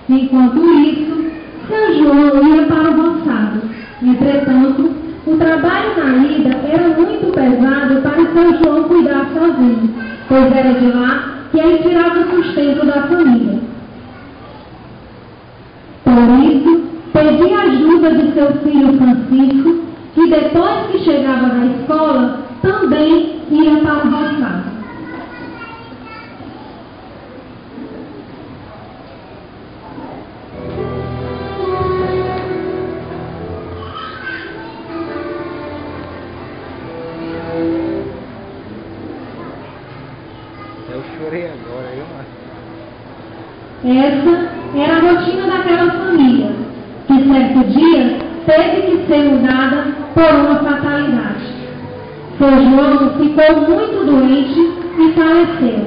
Enquanto isso, São João ia para o roçado. Entretanto, o trabalho na ida era muito pesado para São João cuidar sozinho, pois era de lá que ele tirava o sustento da família. Por isso, pedi a ajuda de seu filho Francisco, que depois que chegava da escola, também ia para o roçado. Eu chorei agora, eu acho. Essa era a rotina daquela família, que certo dia teve que ser mudada por uma fatalidade. Seu João ficou muito doente e faleceu.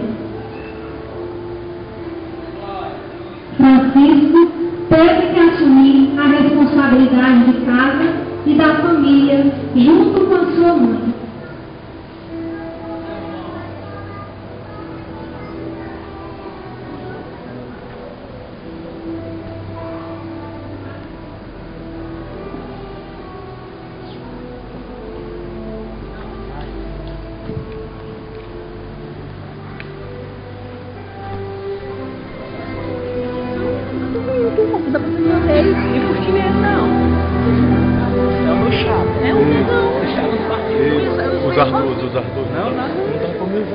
Francisco teve que assumir a responsabilidade de casa e da família junto com a sua mãe. Os Arthur. Não, nada. Não tá comigo,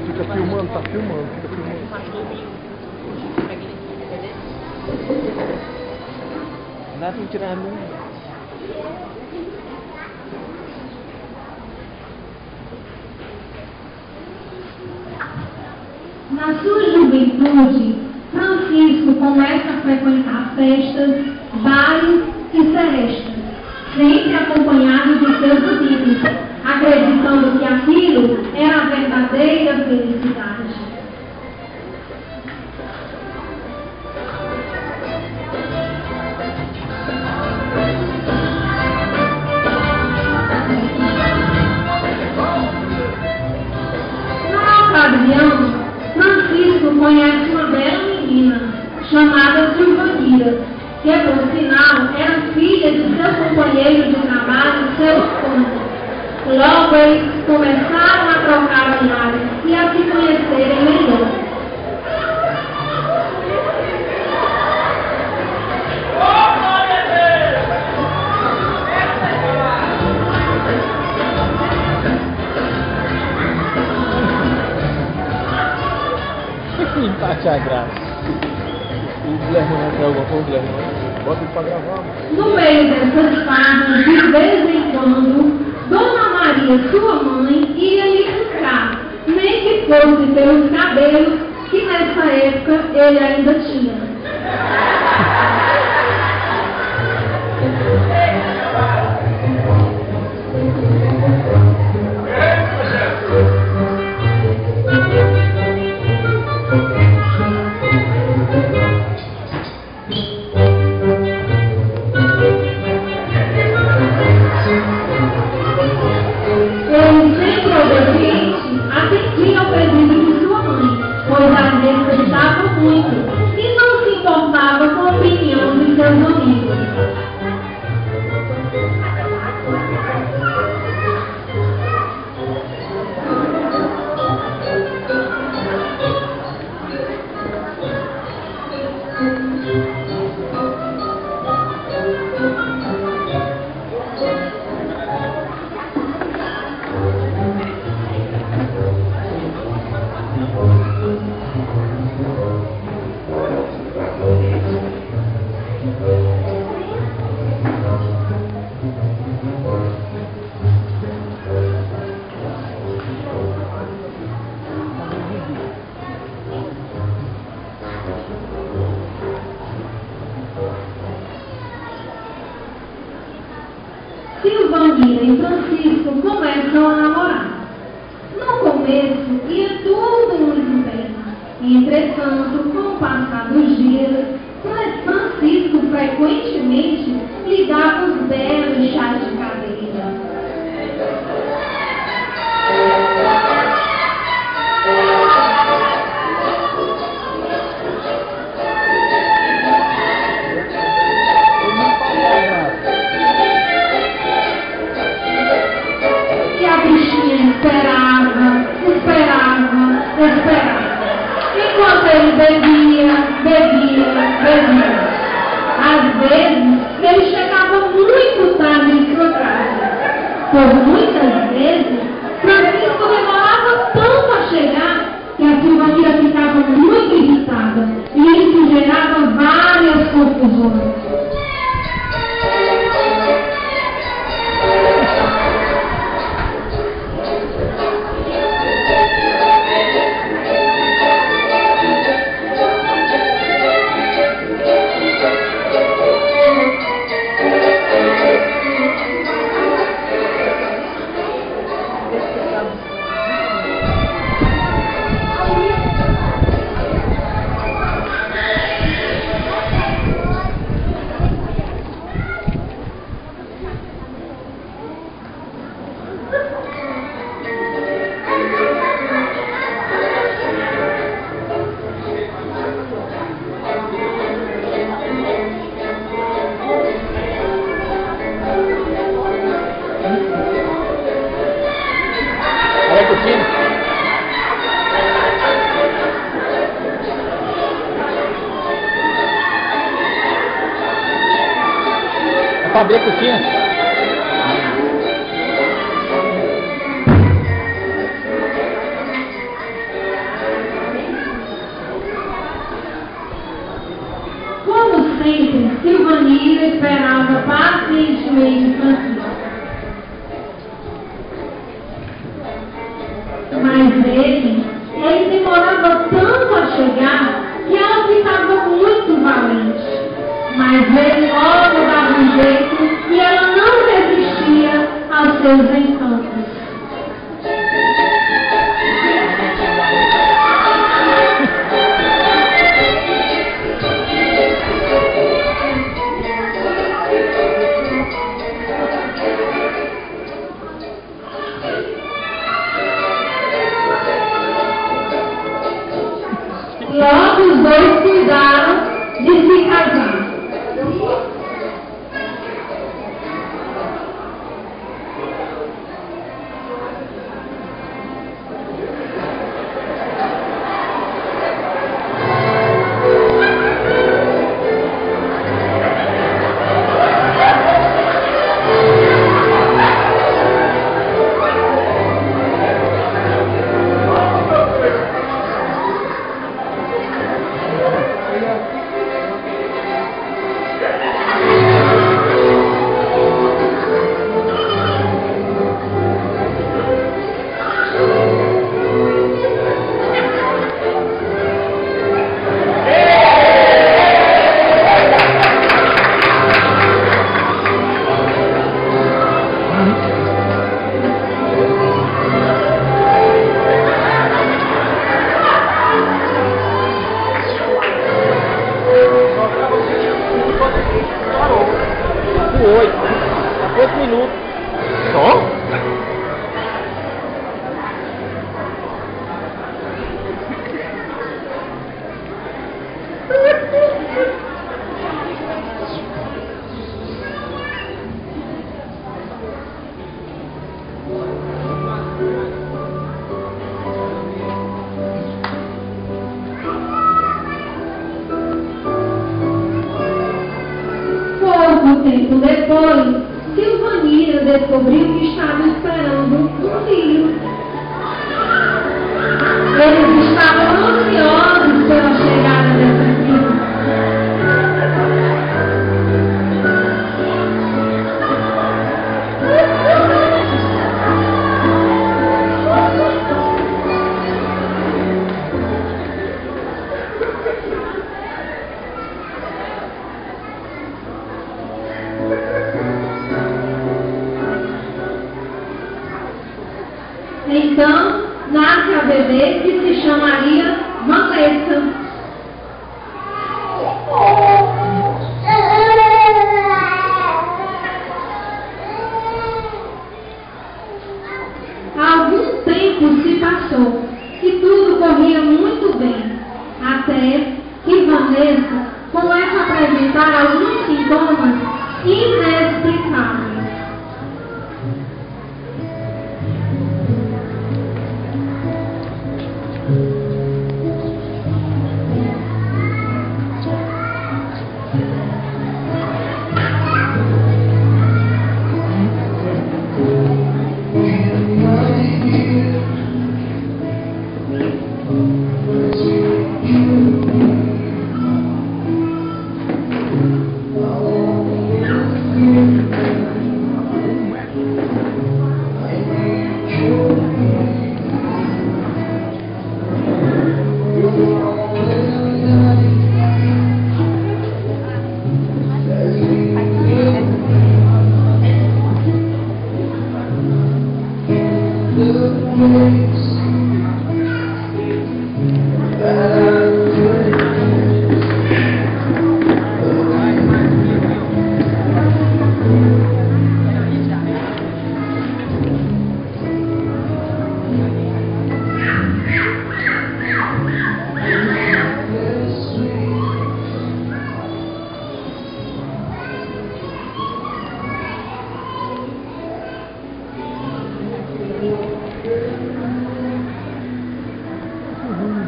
Fica filmando, tá filmando, fica filmando. Não dá pra tirar a minha. Na sua juventude, Francisco começa a frequentar festas, bailes e festas, sempre acompanhado de seus amigos, acreditando que aquilo era a verdadeira felicidade. Na ocasião, Francisco conhece uma bela menina, chamada Silvanira, que, por sinal, era filha de seu companheiro de trabalho, seu Antônio. Logo, eles começaram a trocar olhares e a se conhecerem melhor. Empate a graça. O Guilherme não quer alguma coisa, Guilherme? Bota ele pra gravar. No meio dessas farras, de vez em quando, Dona Maria, sua mãe, ia lhe buscar, nem que fosse pelos cabelos, que nessa época ele ainda tinha. Atendia ao pedido de sua mãe, pois a necessitava muito e não se importava com a opinião de seus amigos. Silvanira e Francisco começam a namorar. No começo ia tudo muito bem. Entretanto, com o passar dos dias, Francisco Francisco frequentemente lhe dava os belos chás de cadeira. E a bichinha esperava. Enquanto ele bebia. Às vezes, ele chegava muito tarde em sua casa. Por muitas vezes, Francisco demorava tanto a chegar que a Silvanira ficava muito irritada e isso gerava várias confusões. Abrir a cortina. Como sempre, Silvanira esperava pacientemente Francisco. Mas ele demorava tanto a chegar que ela ficava muito valente. Mas ele logo dava um jeito e ela não resistia aos seus encantos. Logo os dois cuidaram de se casar. Tempo depois, Silvanira descobriu que estava esperando um filho. Eles estavam ansiosos pela chegada dessa filha. Então, nasce a bebê que se chamaria André e Vanessa começam a apresentar alguns sintomas inexplicáveis.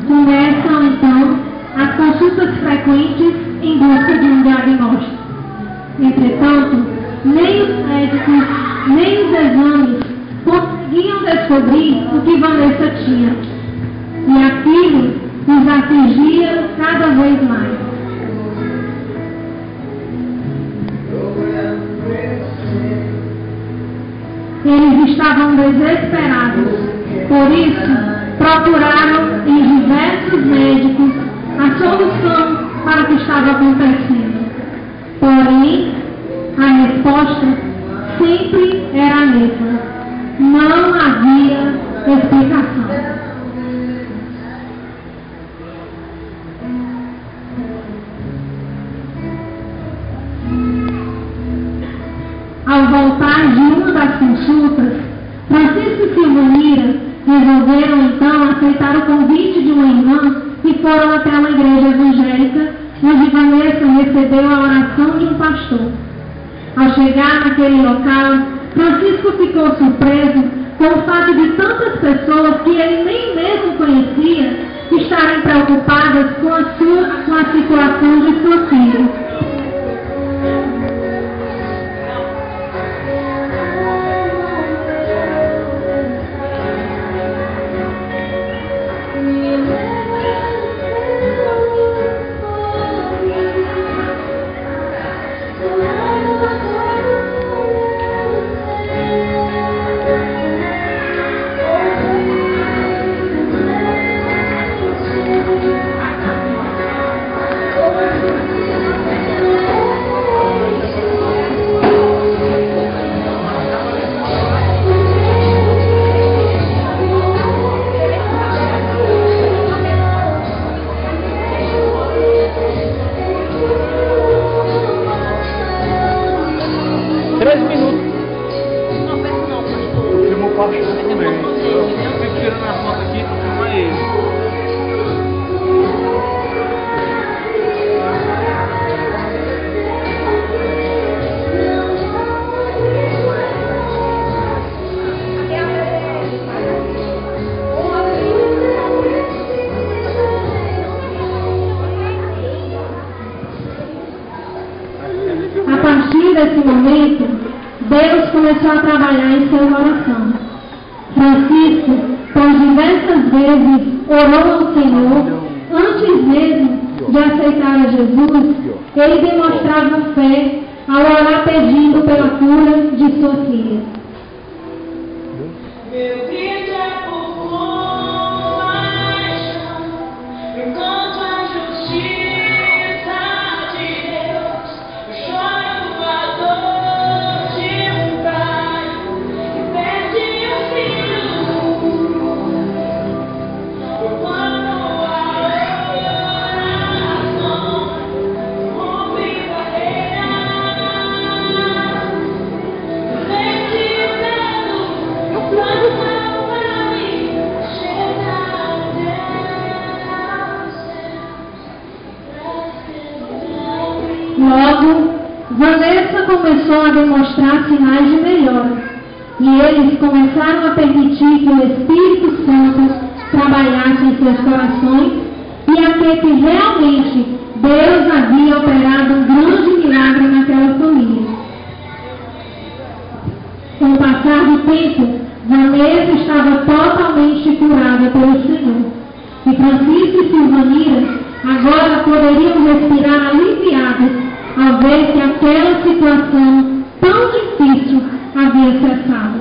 Começam, então, as consultas frequentes em busca de um diagnóstico. Entretanto, nem os médicos, nem os exames conseguiam descobrir o que Vanessa tinha. E aquilo os afligia cada vez mais. Eles estavam desesperados. Por isso, procuraram em diversos médicos a solução para o que estava acontecendo. Porém, a resposta sempre era a mesma. Não havia explicação. Ao voltar de uma das consultas, Francisco e Silvanira resolveram então aceitar o convite de uma irmã e foram até uma igreja evangélica, onde Vanessa recebeu a oração de um pastor. Ao chegar naquele local, Francisco ficou surpreso com o fato de tantas pessoas que ele nem mesmo conhecia estarem preocupadas com a situação de sua filha. Nesse momento, Deus começou a trabalhar em seu coração. Francisco, por diversas vezes, orou ao Senhor. Antes mesmo de aceitar a Jesus, ele demonstrava fé ao orar pedindo pela cura de sua filha. Meu grito é por compaixão, enquanto a justiça de Deus, eu choro a dor de um pai que perde o filho. Quando a oração rompe barreiras, vence Logo, Vanessa começou a demonstrar sinais de melhora, e eles começaram a permitir que o Espírito Santo trabalhasse em seus corações e a que realmente Deus havia operado um grande milagre naquela família. Com o passar do tempo, Vanessa estava totalmente curada pelo Senhor, e Francisco e Silvanira agora poderiam respirar aliviados ao ver que aquela situação tão difícil havia cessado.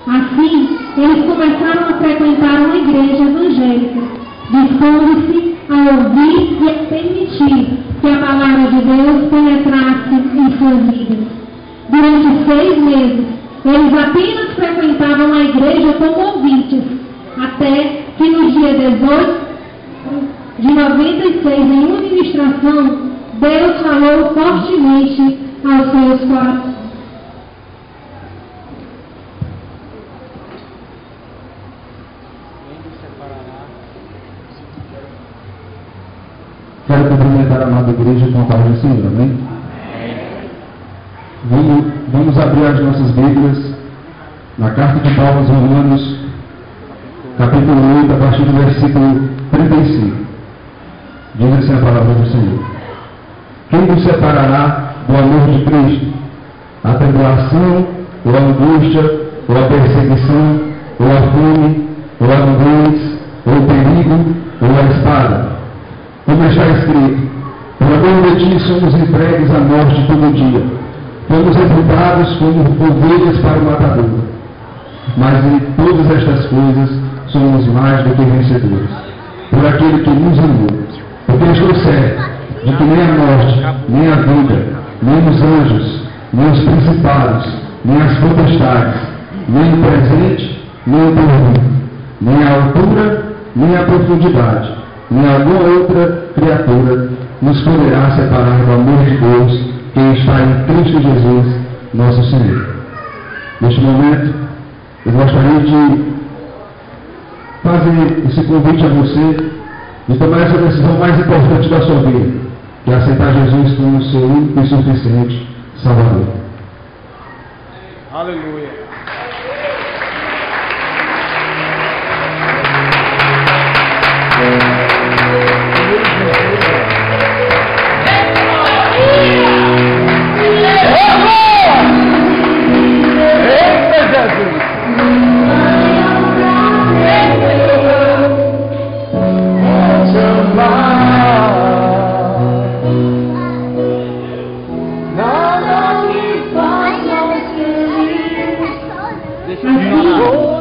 Assim, eles começaram a frequentar uma igreja evangélica, dispondo-se a ouvir e a permitir que a palavra de Deus penetrasse em suas vidas. Durante 6 meses, eles apenas frequentavam a igreja como ouvintes, até que no dia 18 de 96, em uma ministração, Deus falou fortemente aos seus corações. Quero cumprimentar a amada igreja com a paz do Senhor, amém? Vamos abrir as nossas Bíblias na carta de Paulo aos Romanos, capítulo 8, a partir do versículo 35. Diz assim a palavra do Senhor: quem nos separará do amor de Cristo? A tribulação, ou a angústia, ou a perseguição, ou a fome, ou a nudez, ou o perigo, ou a espada? Como está escrito: por amor de ti somos entregues à morte todo dia, fomos reputados como ovelhas para o matador. Mas em todas estas coisas somos mais do que vencedores, por aquele que nos amou. Porque estou certo de que nem a morte, nem a vida, nem os anjos, nem os principados, nem as potestades, nem o presente, nem o porvir, nem a altura, nem a profundidade, nem alguma outra criatura nos poderá separar do amor de Deus que está em Cristo Jesus, nosso Senhor. Neste momento, eu gostaria de fazer esse convite a você de tomar essa decisão mais importante da sua vida, que é aceitar Jesus como seu único e suficiente Salvador. Aleluia.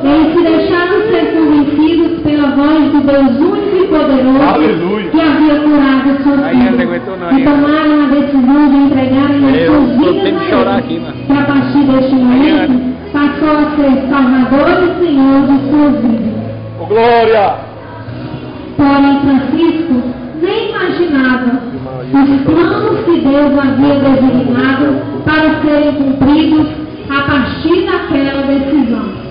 Eles se deixaram ser convencidos pela voz do Deus único e poderoso, Aleluia, que havia curado suas vidas, e tomaram a decisão de entregarem as suas vidas, que a partir deste momento passou a ser Salvador e Senhor de suas vidas. Oh, glória! Porém, Francisco nem imaginava os planos que Deus havia designado para serem cumpridos a partir daquela decisão.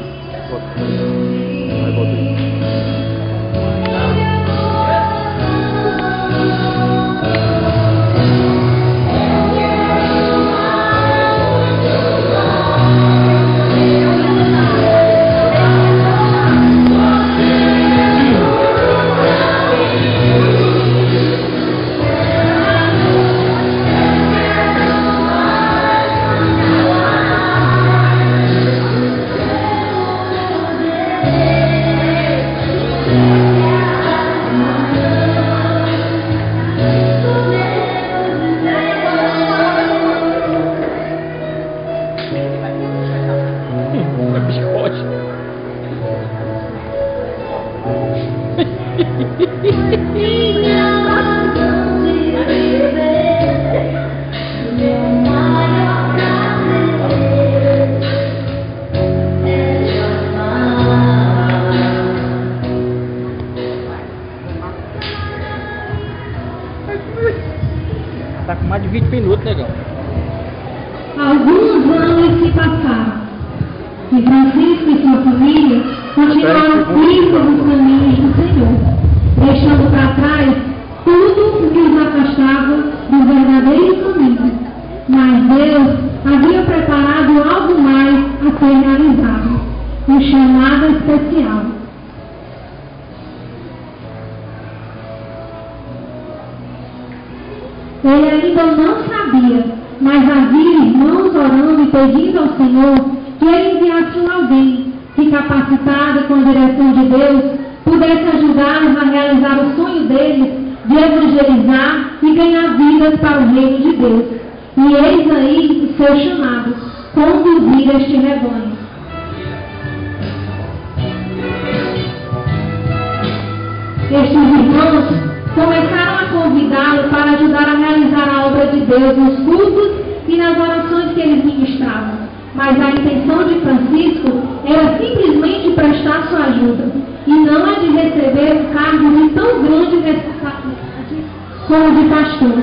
Tá com mais de 20 minutos, negão. Alguns anos se passaram e Francisco e sua família continuaram firmes nos caminhos do Senhor, deixando para trás tudo o que os afastava chamada especial. Ele ainda não sabia, mas havia irmãos orando e pedindo ao Senhor que ele enviasse alguém que, capacitado com a direção de Deus, pudesse ajudá-los a realizar o sonho deles de evangelizar e ganhar vidas para o reino de Deus. E eis aí o seu chamado, conduzir este rebanho. Estes irmãos começaram a convidá-lo para ajudar a realizar a obra de Deus nos cultos e nas orações que eles ministravam. Mas a intenção de Francisco era simplesmente prestar sua ajuda e não a de receber um cargo de tão grande responsabilidade como de pastor.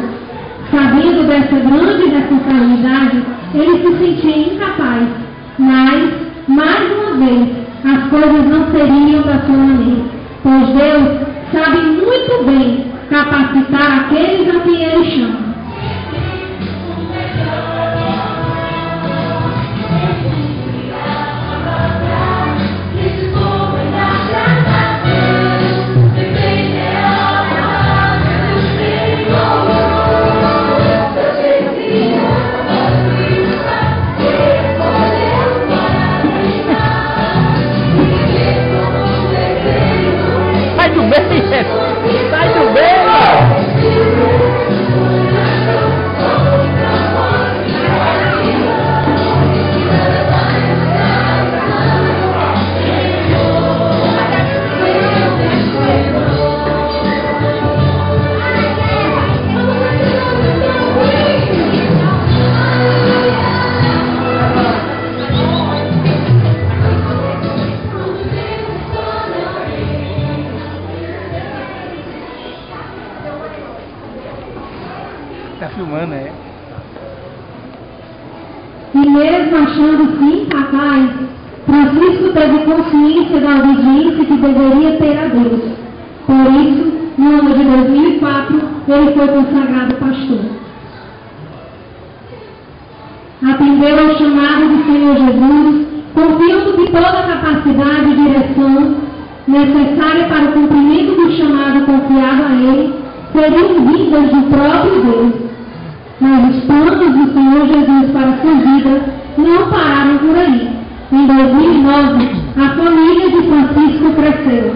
Sabendo dessa grande responsabilidade, ele se sentia incapaz, mas, mais uma vez, as coisas não seriam da sua maneira, pois Deus sabe muito bem capacitar aqueles a quem ele chama. Sai do bem! Tá filmando, é? E mesmo achando-se incapaz, Francisco teve consciência da obediência que deveria ter a Deus. Por isso, no ano de 2004, ele foi consagrado pastor. Atendeu ao chamado do Senhor Jesus, confiando que toda a capacidade e direção necessária para o cumprimento do chamado confiado a ele seriam vindas do próprio Deus. Mas os planos do Senhor Jesus para sua vida não pararam por aí. Em 2009, a família de Francisco cresceu.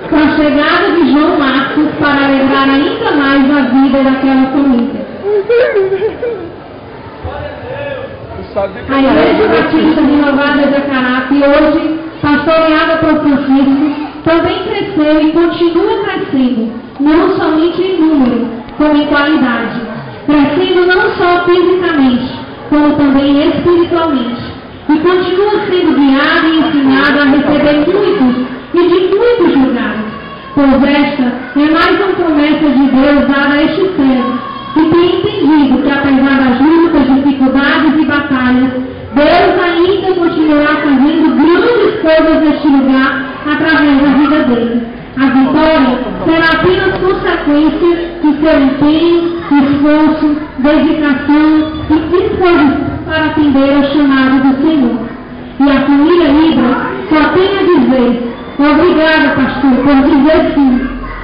Com a chegada de João Marcos para alegrar ainda mais a vida daquela família. A Igreja Batista Renovada de Acarape, hoje pastoreada por Francisco, também cresceu e continua crescendo, não somente em número, como em qualidade. Crescendo não só fisicamente, como também espiritualmente. E continua sendo guiada e ensinada a receber muitos e de muitos lugares. Pois esta é mais uma promessa de Deus dada a este servo, que tem entendido que apesar das lutas, dificuldades e batalhas, Deus ainda continuará fazendo grandes coisas neste lugar através da vida dele. A vitória será apenas consequência de seu empenho, esforço, dedicação e disposição para atender ao chamado do Senhor. E a família Libra só tem a dizer: obrigada, pastor, por dizer sim.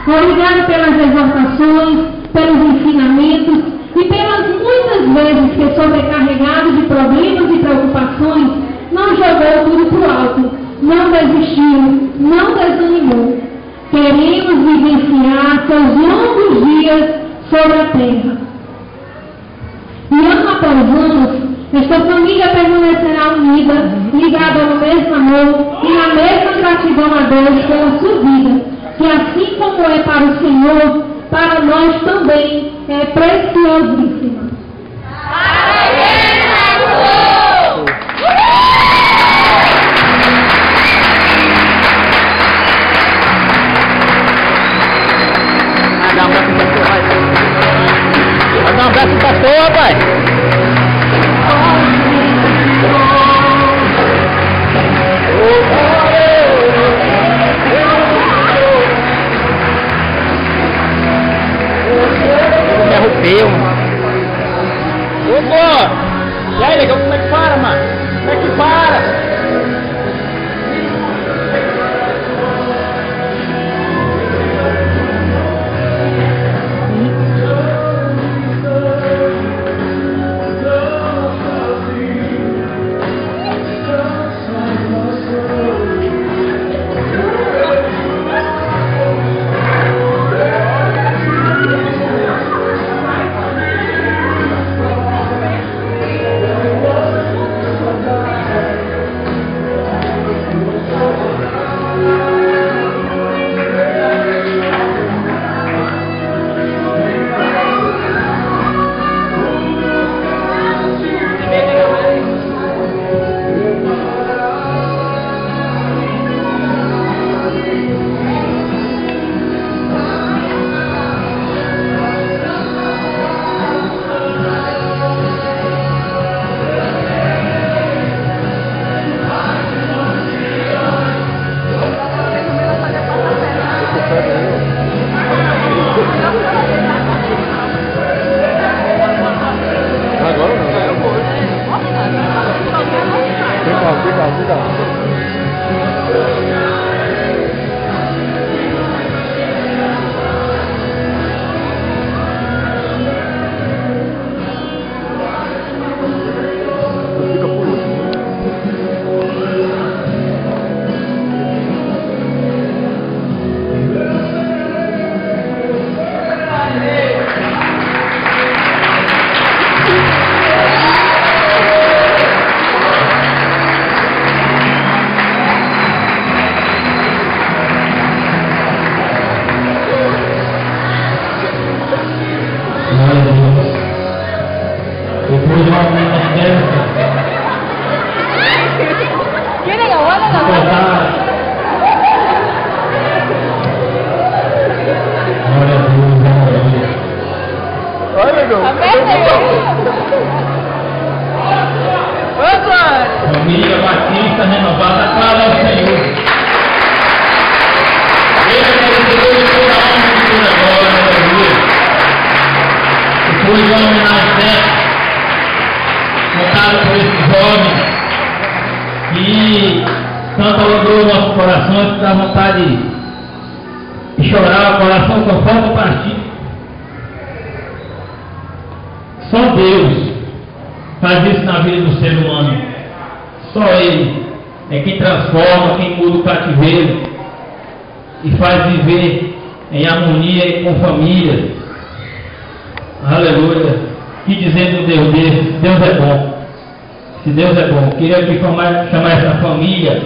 Obrigada pelas exortações, pelos ensinamentos e pelas muitas vezes que, sobrecarregado de problemas e preocupações, não jogou tudo para o alto, não desistiu, não desanimou. Queremos vivenciar seus longos dias sobre a terra. E ano após ano, esta família permanecerá unida, ligada ao mesmo amor e na mesma gratidão a Deus pela sua vida, que assim como é para o Senhor, para nós também é preciosíssima. Dá um abraço pro pastor, rapaz. Eu me arrupei, mano. Ô, pô! E aí, legal? nossos corações que dá vontade de chorar, o coração com falta de partir. Só Deus faz isso na vida do ser humano. Só Ele é quem transforma, quem muda o cativeiro e faz viver em harmonia e com família. Aleluia. Que dizendo Deus desse, Deus é bom. Se Deus é bom, queria aqui chamar essa família